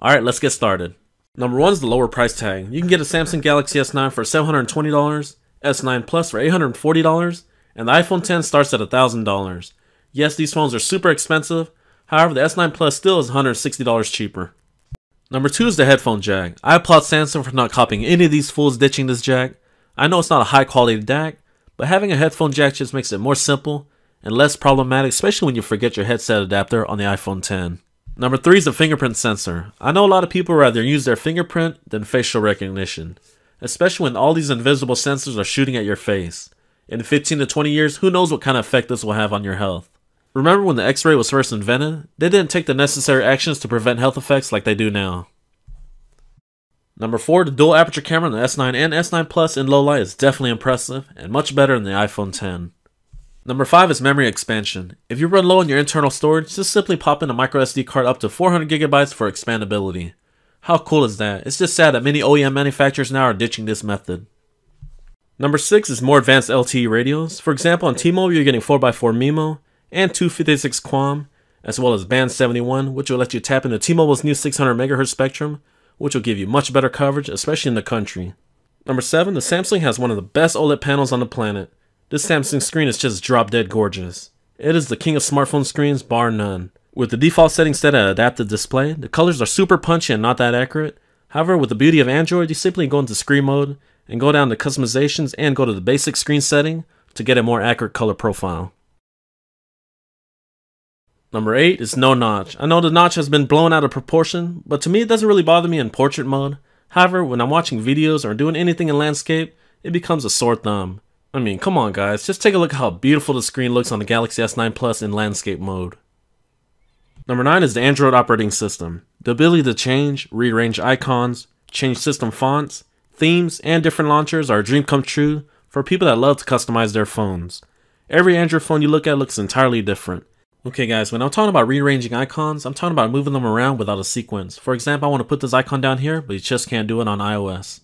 Alright, let's get started. Number 1 is the lower price tag. You can get a Samsung Galaxy S9 for $720, S9 Plus for $840, and the iPhone X starts at $1,000. Yes, these phones are super expensive, however the S9 Plus still is $160 cheaper. Number 2 is the headphone jack. I applaud Samsung for not copying any of these fools ditching this jack. I know it's not a high quality DAC, but having a headphone jack just makes it more simple and less problematic, especially when you forget your headset adapter on the iPhone X. Number 3 is the fingerprint sensor. I know a lot of people rather use their fingerprint than facial recognition, especially when all these invisible sensors are shooting at your face. In 15 to 20 years, who knows what kind of effect this will have on your health. Remember when the X-ray was first invented? They didn't take the necessary actions to prevent health effects like they do now. Number 4, the dual aperture camera on the S9 and S9 Plus in low light is definitely impressive and much better than the iPhone X. Number 5 is memory expansion. If you run low on your internal storage, just simply pop in a microSD card up to 400GB for expandability. How cool is that? It's just sad that many OEM manufacturers now are ditching this method. Number 6 is more advanced LTE radios. For example, on T-Mobile you're getting 4x4 MIMO and 256 QAM, as well as Band 71, which will let you tap into T-Mobile's new 600 MHz spectrum, which will give you much better coverage, especially in the country. Number 7, the Samsung has one of the best OLED panels on the planet. This Samsung screen is just drop dead gorgeous. It is the king of smartphone screens, bar none. With the default settings set at adaptive display, the colors are super punchy and not that accurate. However, with the beauty of Android, you simply go into screen mode and go down to customizations and go to the basic screen setting to get a more accurate color profile. Number 8 is no notch. I know the notch has been blown out of proportion, but to me it doesn't really bother me in portrait mode. However, when I'm watching videos or doing anything in landscape, it becomes a sore thumb. I mean, come on guys, just take a look at how beautiful the screen looks on the Galaxy S9 Plus in landscape mode. Number 9 is the Android operating system. The ability to change, rearrange icons, change system fonts, themes, and different launchers are a dream come true for people that love to customize their phones. Every Android phone you look at looks entirely different. Okay guys, when I'm talking about rearranging icons, I'm talking about moving them around without a sequence. For example, I want to put this icon down here, but you just can't do it on iOS.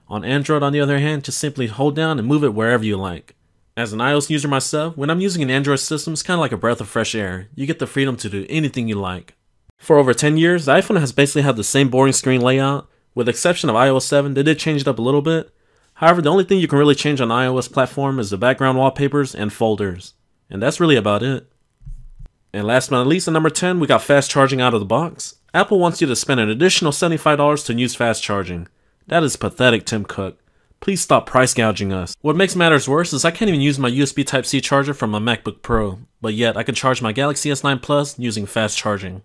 On Android, on the other hand, just simply hold down and move it wherever you like. As an iOS user myself, when I'm using an Android system, it's kind of like a breath of fresh air. You get the freedom to do anything you like. For over 10 years, the iPhone has basically had the same boring screen layout. With the exception of iOS 7, they did change it up a little bit. However, the only thing you can really change on the iOS platform is the background wallpapers and folders. And that's really about it. And last but not least, at number 10, we got fast charging out of the box. Apple wants you to spend an additional $75 to use fast charging. That is pathetic, Tim Cook. Please stop price gouging us. What makes matters worse is I can't even use my USB Type-C charger from my MacBook Pro, but yet I can charge my Galaxy S9 Plus using fast charging.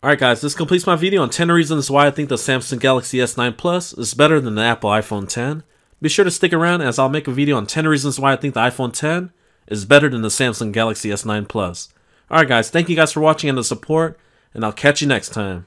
Alright guys, this completes my video on 10 reasons why I think the Samsung Galaxy S9 Plus is better than the Apple iPhone X. Be sure to stick around as I'll make a video on 10 reasons why I think the iPhone X is better than the Samsung Galaxy S9 Plus. Alright guys, thank you guys for watching and the support, and I'll catch you next time.